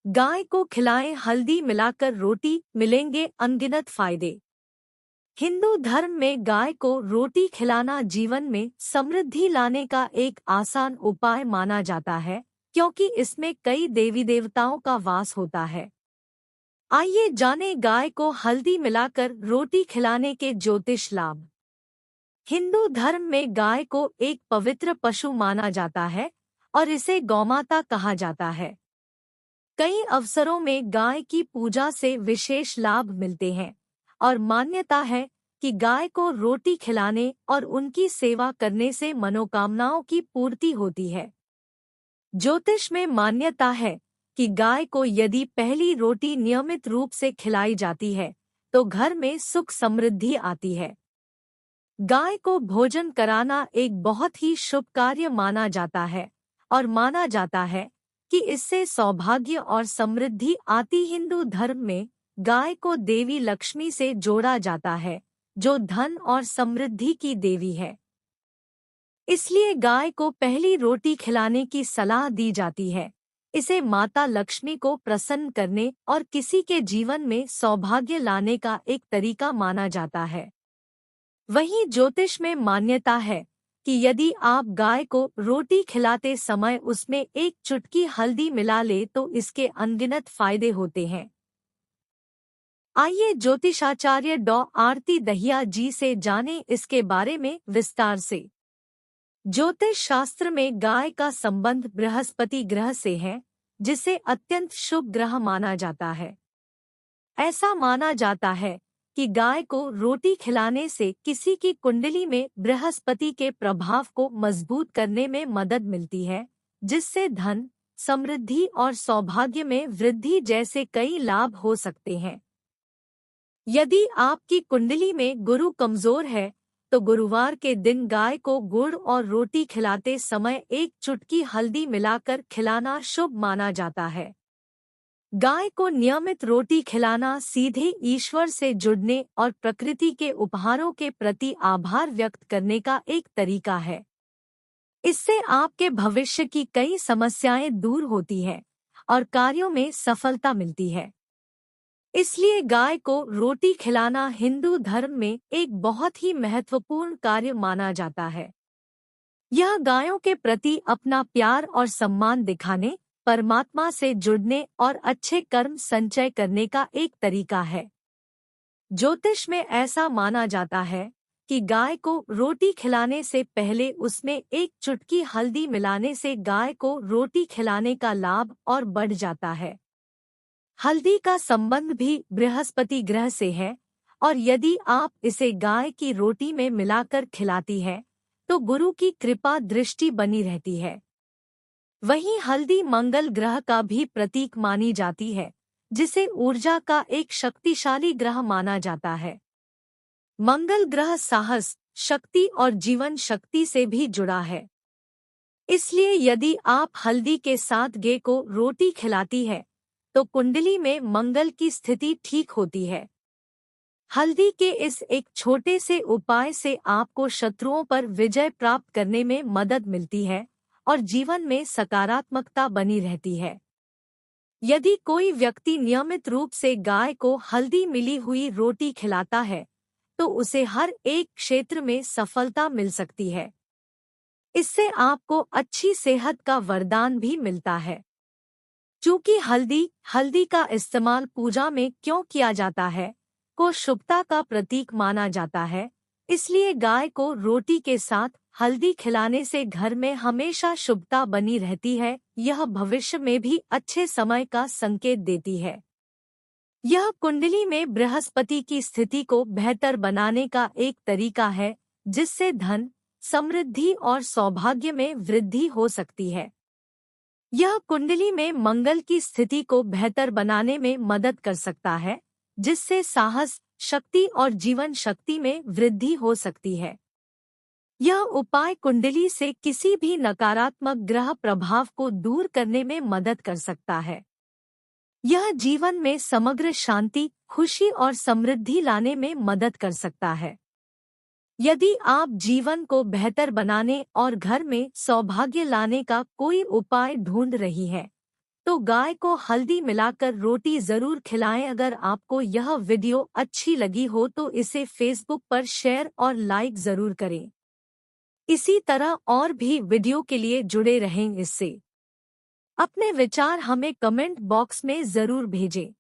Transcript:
गाय को खिलाएं हल्दी मिलाकर रोटी, मिलेंगे अनगिनत फायदे। हिंदू धर्म में गाय को रोटी खिलाना जीवन में समृद्धि लाने का एक आसान उपाय माना जाता है, क्योंकि इसमें कई देवी देवताओं का वास होता है। आइए जानें गाय को हल्दी मिलाकर रोटी खिलाने के ज्योतिष लाभ। हिंदू धर्म में गाय को एक पवित्र पशु माना जाता है और इसे गौमाता कहा जाता है। कई अवसरों में गाय की पूजा से विशेष लाभ मिलते हैं और मान्यता है कि गाय को रोटी खिलाने और उनकी सेवा करने से मनोकामनाओं की पूर्ति होती है। ज्योतिष में मान्यता है कि गाय को यदि पहली रोटी नियमित रूप से खिलाई जाती है तो घर में सुख समृद्धि आती है। गाय को भोजन कराना एक बहुत ही शुभ कार्य माना जाता है और माना जाता है कि इससे सौभाग्य और समृद्धि आती। हिंदू धर्म में गाय को देवी लक्ष्मी से जोड़ा जाता है, जो धन और समृद्धि की देवी है। इसलिए गाय को पहली रोटी खिलाने की सलाह दी जाती है। इसे माता लक्ष्मी को प्रसन्न करने और किसी के जीवन में सौभाग्य लाने का एक तरीका माना जाता है। वहीं ज्योतिष में मान्यता है कि यदि आप गाय को रोटी खिलाते समय उसमें एक चुटकी हल्दी मिला ले तो इसके अनगिनत फायदे होते हैं। आइए ज्योतिषाचार्य डॉ आरती दहिया जी से जानें इसके बारे में विस्तार से। ज्योतिष शास्त्र में गाय का संबंध बृहस्पति ग्रह से है, जिसे अत्यंत शुभ ग्रह माना जाता है। ऐसा माना जाता है कि गाय को रोटी खिलाने से किसी की कुंडली में बृहस्पति के प्रभाव को मजबूत करने में मदद मिलती है, जिससे धन, समृद्धि और सौभाग्य में वृद्धि जैसे कई लाभ हो सकते हैं। यदि आपकी कुंडली में गुरु कमजोर है तो गुरुवार के दिन गाय को गुड़ और रोटी खिलाते समय एक चुटकी हल्दी मिलाकर खिलाना शुभ माना जाता है। गाय को नियमित रोटी खिलाना सीधे ईश्वर से जुड़ने और प्रकृति के उपहारों के प्रति आभार व्यक्त करने का एक तरीका है। इससे आपके भविष्य की कई समस्याएं दूर होती हैं और कार्यों में सफलता मिलती है। इसलिए गाय को रोटी खिलाना हिंदू धर्म में एक बहुत ही महत्वपूर्ण कार्य माना जाता है। यह गायों के प्रति अपना प्यार और सम्मान दिखाने, परमात्मा से जुड़ने और अच्छे कर्म संचय करने का एक तरीका है। ज्योतिष में ऐसा माना जाता है कि गाय को रोटी खिलाने से पहले उसमें एक चुटकी हल्दी मिलाने से गाय को रोटी खिलाने का लाभ और बढ़ जाता है। हल्दी का संबंध भी बृहस्पति ग्रह से है और यदि आप इसे गाय की रोटी में मिलाकर खिलाती है तो गुरु की कृपा दृष्टि बनी रहती है। वहीं हल्दी मंगल ग्रह का भी प्रतीक मानी जाती है, जिसे ऊर्जा का एक शक्तिशाली ग्रह माना जाता है। मंगल ग्रह साहस, शक्ति और जीवन शक्ति से भी जुड़ा है। इसलिए यदि आप हल्दी के साथ गाय को रोटी खिलाती है तो कुंडली में मंगल की स्थिति ठीक होती है। हल्दी के इस एक छोटे से उपाय से आपको शत्रुओं पर विजय प्राप्त करने में मदद मिलती है और जीवन में सकारात्मकता बनी रहती है। यदि कोई व्यक्ति नियमित रूप से गाय को हल्दी मिली हुई रोटी खिलाता है तो उसे हर एक क्षेत्र में सफलता मिल सकती है। इससे आपको अच्छी सेहत का वरदान भी मिलता है। चूंकि हल्दी का इस्तेमाल पूजा में क्यों किया जाता है को शुभता का प्रतीक माना जाता है, इसलिए गाय को रोटी के साथ हल्दी खिलाने से घर में हमेशा शुभता बनी रहती है। यह भविष्य में भी अच्छे समय का संकेत देती है। यह कुंडली में बृहस्पति की स्थिति को बेहतर बनाने का एक तरीका है, जिससे धन, समृद्धि और सौभाग्य में वृद्धि हो सकती है। यह कुंडली में मंगल की स्थिति को बेहतर बनाने में मदद कर सकता है, जिससे साहस, शक्ति और जीवन शक्ति में वृद्धि हो सकती है। यह उपाय कुंडली से किसी भी नकारात्मक ग्रह प्रभाव को दूर करने में मदद कर सकता है। यह जीवन में समग्र शांति, खुशी और समृद्धि लाने में मदद कर सकता है। यदि आप जीवन को बेहतर बनाने और घर में सौभाग्य लाने का कोई उपाय ढूंढ रही हैं, तो गाय को हल्दी मिलाकर रोटी जरूर खिलाएं। अगर आपको यह वीडियो अच्छी लगी हो तो इसे फेसबुक पर शेयर और लाइक जरूर करें। इसी तरह और भी वीडियो के लिए जुड़े रहें इससे। अपने विचार हमें कमेंट बॉक्स में जरूर भेजें।